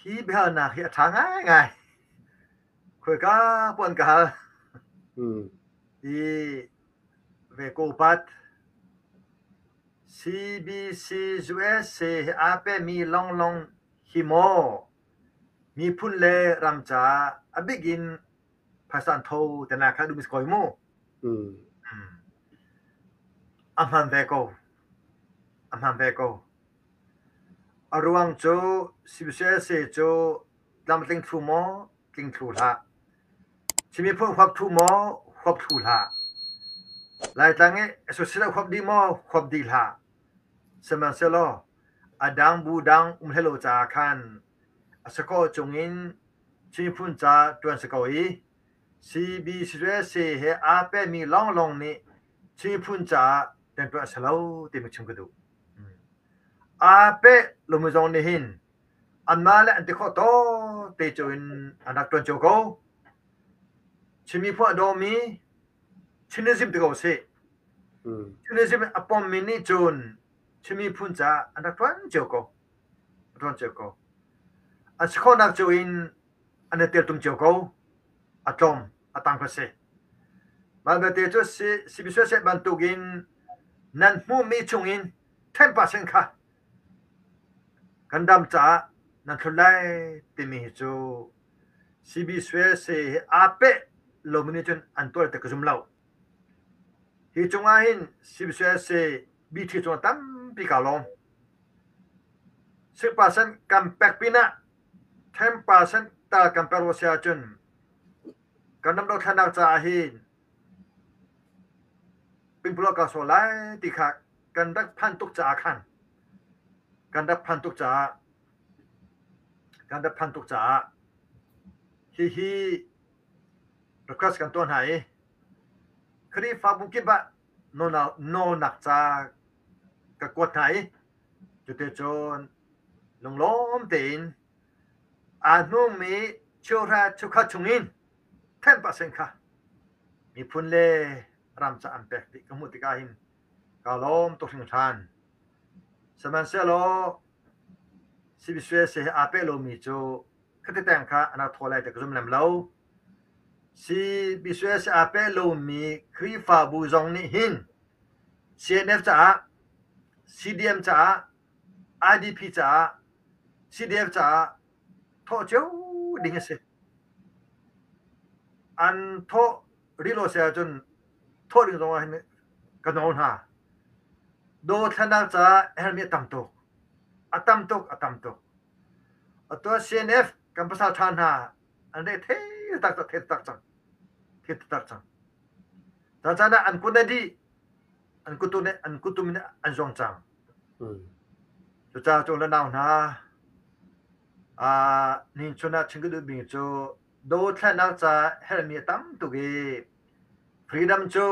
ฮีเบลนักฮีทางไงคุยกับปนกันอีเวกูปัด CBC USA อาเปมีลองฮิโมมีพุ่นเลรำจาอบิกินภาษาโทแต่นาคาดูมิสคอยมูอัมฮันเวโกอารวังโจ CBC USA โจลำติงทูโมติงทูละชิมีพุ่นขับทูโมขับทูละหลายตั้งเอสุสิลขับดีโมขับดีละสมัยเซโลอดังบูดังเฮโลจาคันสกอจงอินชิพุ่นจาตวนสกออีCBCเฮอาเปมีลองนี่ชิพุ่นจาเต็มตัวสลาวเต็มชิมกดูอาเปลมุจงนี่หินอันมาและอันที่ข้อโตเตจอินอันนักตวนโจโกชิมีพวกดอมีชินิซิมตโกเซชินิซิมอปอมมินิจูนชิมีพุ่นจาอันนักตวนโจโกอันสกอนักโจอินอันเตลตุมโจโกอะตอมอะตังกเซมันเบเตโจCBCบันตุกินนันมูมีชงอิน10%ค่ะกันดำจ้านั่นทุไลติมีโจ CBC อาเปโลมินิจนอันตัวเตกจุมเล่าฮิจงอาหิน CBC บีทีจงตั้มปีกาลง10%กัมเป็กปีน่ะ10%ตากัมเปโรเซียจนกันดำดอกธนาจ้าหินเป็นพลกาโซไลติขากันดักพันตุกจ้าคันกันดับพันตุกจ่าฮีรักษากันตัวไหนคดีฟ้าบุกิบะโนนักจากกวดไหนจุดเตจนลงล้มตีนอานุมีชูราชุขชงอิน10%ค่ะมีพุ่นเล่รำจะอันเป็กติกมุติกาหินกาล้มตกถึงทานสมันเซโลCBCอาเปโลมีโจคติแต่งค่ะอนาทอลายแต่กระซุมลำเล่า CBCอาเปโลมีครีฟาบูซองนี่หิน CNF จ้า CDM จ้า IDP จ้า CDF จ้าทอเจ้าดิ่งเสอันทอรีโลเซียจนทอดิ่งตรงนั้นกันนอนหาโดทนาจ้าเฮลมีตั้มโตatam tok atau CNF kan pasal tanah ande tak dan sana an kunadi an kutum an zong chang cha chong la naw na nin chuna chingu bi cho do thana cha helmi tam tu ge freedom cho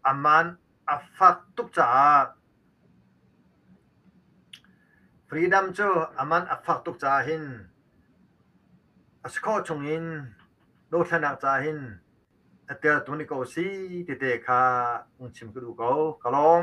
aman afak tuk cha freedom จูอามันอักฟักตุกจาหินสกอชงอินโดทนักจาหินเตอร์ตัวนี้ก็สีติเตคาชิมกดูก็กลอม